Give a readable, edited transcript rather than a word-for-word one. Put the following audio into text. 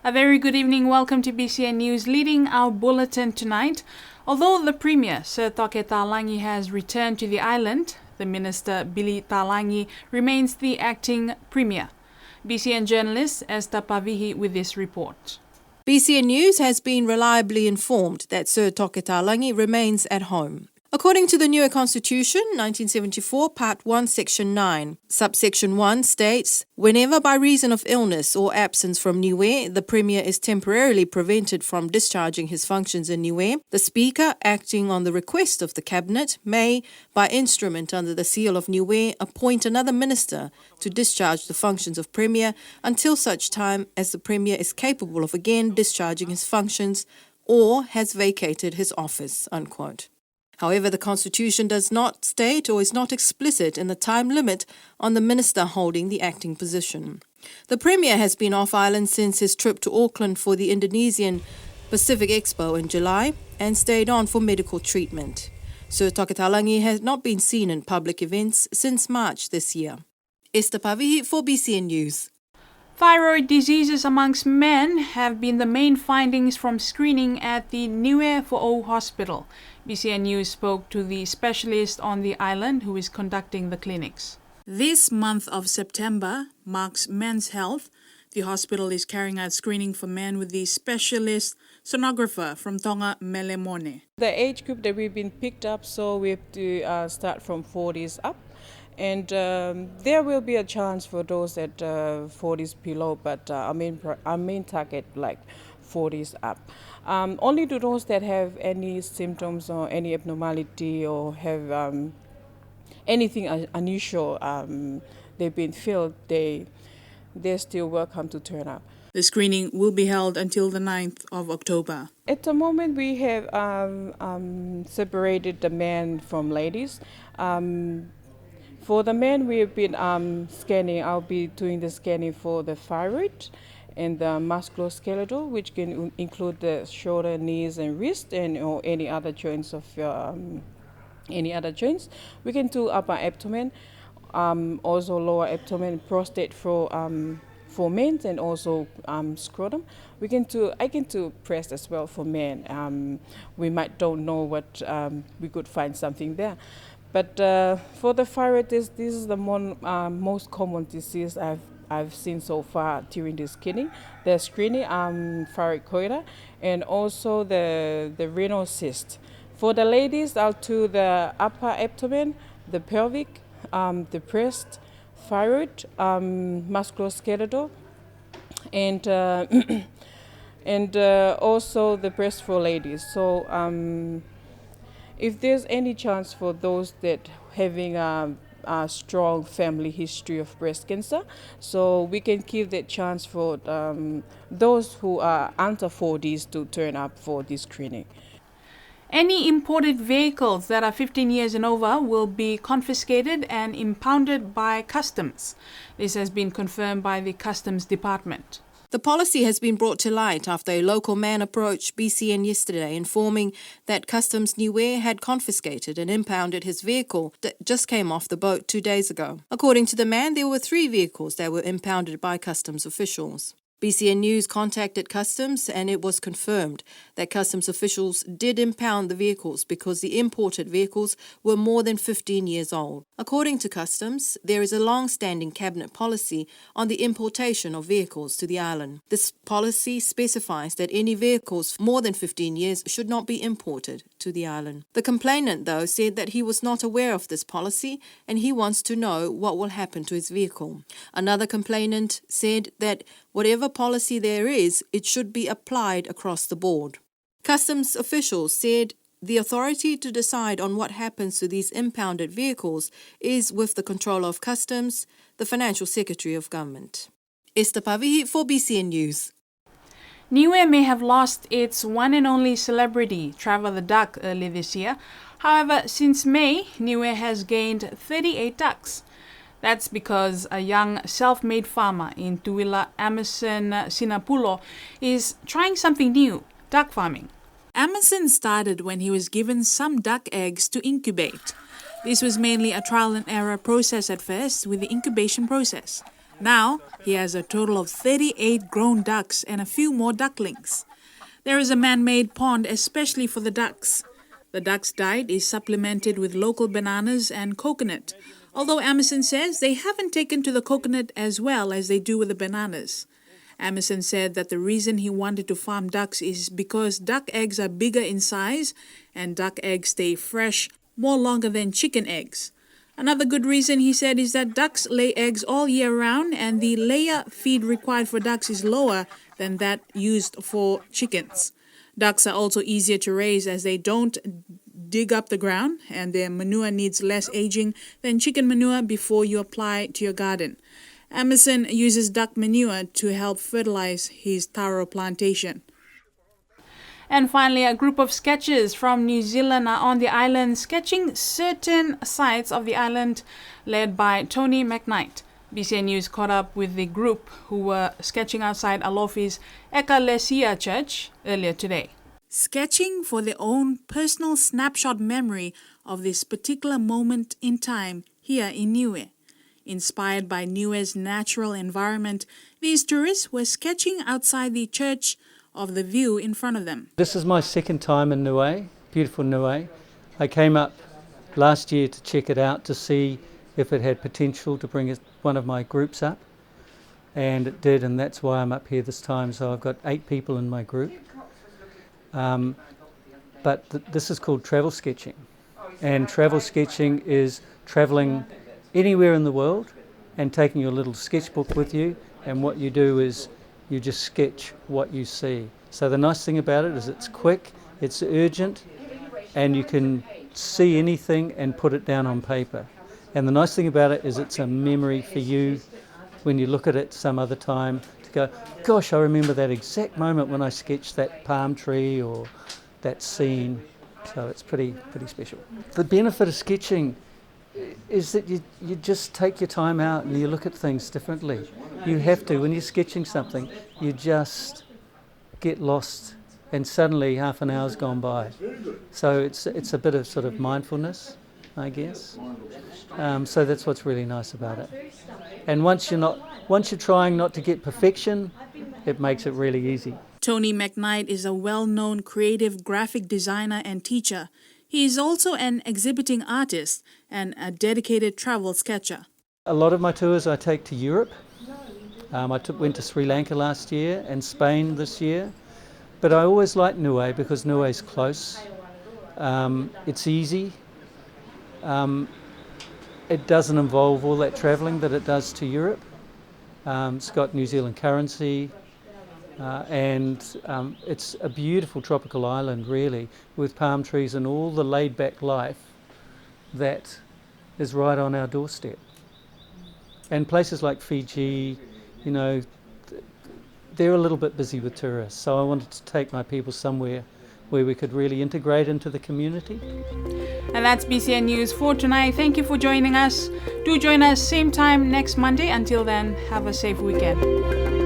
A very good evening. Welcome to BCN News. Leading our bulletin tonight, although the Premier, Sir Toke Talangi, has returned to the island, the Minister, Billy Talangi, remains the acting Premier. BCN journalist Esther Pavihi with this report. BCN News has been reliably informed that Sir Toke Talangi remains at home. According to the Niue Constitution, 1974, Part 1, Section 9, Subsection 1 states, whenever by reason of illness or absence from Niue, the Premier is temporarily prevented from discharging his functions in Niue, the Speaker, acting on the request of the Cabinet, may, by instrument under the seal of Niue, appoint another minister to discharge the functions of Premier until such time as the Premier is capable of again discharging his functions or has vacated his office, unquote. However, the Constitution does not state or is not explicit in the time limit on the minister holding the acting position. The Premier has been off island since his trip to Auckland for the Indonesian Pacific Expo in July and stayed on for medical treatment. Sir Toke Talangi has not been seen in public events since March this year. Esther Pavihi for BCN News. Thyroid diseases amongst men have been the main findings from screening at the Niue for O Hospital. BCN News spoke to the specialist on the island who is conducting the clinics. This month of September marks Men's Health. The hospital is carrying out screening for men with the specialist sonographer from Tonga Melemone. The age group that we've been picked up, so we have to start from 40s up. And there will be a chance for those at 40s below, but our main target like 40s up. Only to those that have any symptoms or any abnormality or have anything unusual, they've been filled, they're still welcome to turn up. The screening will be held until the 9th of October. At the moment, we have separated the men from ladies. For the men, we've been scanning. I'll be doing the scanning for the thyroid and the musculoskeletal, which can include the shoulder, knees, and wrist, and or any other joints of any other joints. We can do upper abdomen, also lower abdomen, prostate for men, and also scrotum. I can do breast as well for men. We might don't know what we could find something there. But for the thyroid, this is the most common disease I've seen so far during the screening. The screening, thyroid goiter, and also the renal cyst. For the ladies, I'll do the upper abdomen, the pelvic, the breast, thyroid, musculoskeletal, and and also the breast for ladies. So. If there's any chance for those that having a strong family history of breast cancer, so we can give that chance for those who are under 40s to turn up for this screening. Any imported vehicles that are 15 years and over will be confiscated and impounded by customs. This has been confirmed by the Customs Department. The policy has been brought to light after a local man approached BCN yesterday informing that Customs Niue had confiscated and impounded his vehicle that just came off the boat 2 days ago. According to the man, there were 3 vehicles that were impounded by customs officials. BCN News contacted Customs and it was confirmed that Customs officials did impound the vehicles because the imported vehicles were more than 15 years old. According to Customs, there is a long-standing cabinet policy on the importation of vehicles to the island. This policy specifies that any vehicles more than 15 years should not be imported to the island. The complainant, though, said that he was not aware of this policy and he wants to know what will happen to his vehicle. Another complainant said that whatever policy there is, it should be applied across the board. Customs officials said the authority to decide on what happens to these impounded vehicles is with the Controller of Customs, the Financial Secretary of Government. Esther Pavihi for BCN News. Niue may have lost its one and only celebrity, Trevor the Duck, early this year. However, since May, Niue has gained 38 ducks. That's because a young self-made farmer in Tuwila, Emerson Sinapulo, is trying something new, duck farming. Emerson started when he was given some duck eggs to incubate. This was mainly a trial and error process at first with the incubation process. Now, he has a total of 38 grown ducks and a few more ducklings. There is a man-made pond especially for the ducks. The ducks' diet is supplemented with local bananas and coconut, although Emerson says they haven't taken to the coconut as well as they do with the bananas. Emerson said that the reason he wanted to farm ducks is because duck eggs are bigger in size and duck eggs stay fresh more longer than chicken eggs. Another good reason, he said, is that ducks lay eggs all year round and the layer feed required for ducks is lower than that used for chickens. Ducks are also easier to raise as they don't dig up the ground and their manure needs less aging than chicken manure before you apply to your garden. Emerson uses duck manure to help fertilize his taro plantation. And finally, a group of sketchers from New Zealand are on the island sketching certain sites of the island, led by Tony McKnight. BCN News caught up with the group who were sketching outside Alofi's Ekalesia Church earlier today. Sketching for their own personal snapshot memory of this particular moment in time here in Niue. Inspired by Niue's natural environment, these tourists were sketching outside the church of the view in front of them. This is my second time in Niue, beautiful Niue. I came up last year to check it out to see if it had potential to bring one of my groups up, and it did, and that's why I'm up here this time. So I've got 8 people in my group. But this is called travel sketching, and travel sketching is travelling anywhere in the world and taking your little sketchbook with you, and what you do is you just sketch what you see. So the nice thing about it is it's quick, it's urgent, and you can see anything and put it down on paper. And the nice thing about it is it's a memory for you when you look at it some other time to go, gosh, I remember that exact moment when I sketched that palm tree or that scene. So it's pretty special. The benefit of sketching is that you just take your time out and you look at things differently. You have to. When you're sketching something, you just get lost and suddenly half an hour's gone by. So it's a bit of sort of mindfulness, I guess. So that's what's really nice about it. And once you're trying not to get perfection, it makes it really easy. Tony McKnight is a well-known creative graphic designer and teacher. He is also an exhibiting artist and a dedicated travel sketcher. A lot of my tours I take to Europe. I went to Sri Lanka last year and Spain this year. But I always like Niue because Niue is close. It's easy. It doesn't involve all that travelling that it does to Europe. It's got New Zealand currency. And it's a beautiful tropical island, really, with palm trees and all the laid-back life that is right on our doorstep. And places like Fiji, you know, they're a little bit busy with tourists, so I wanted to take my people somewhere where we could really integrate into the community. And that's BCN News for tonight. Thank you for joining us. Do join us same time next Monday. Until then, have a safe weekend.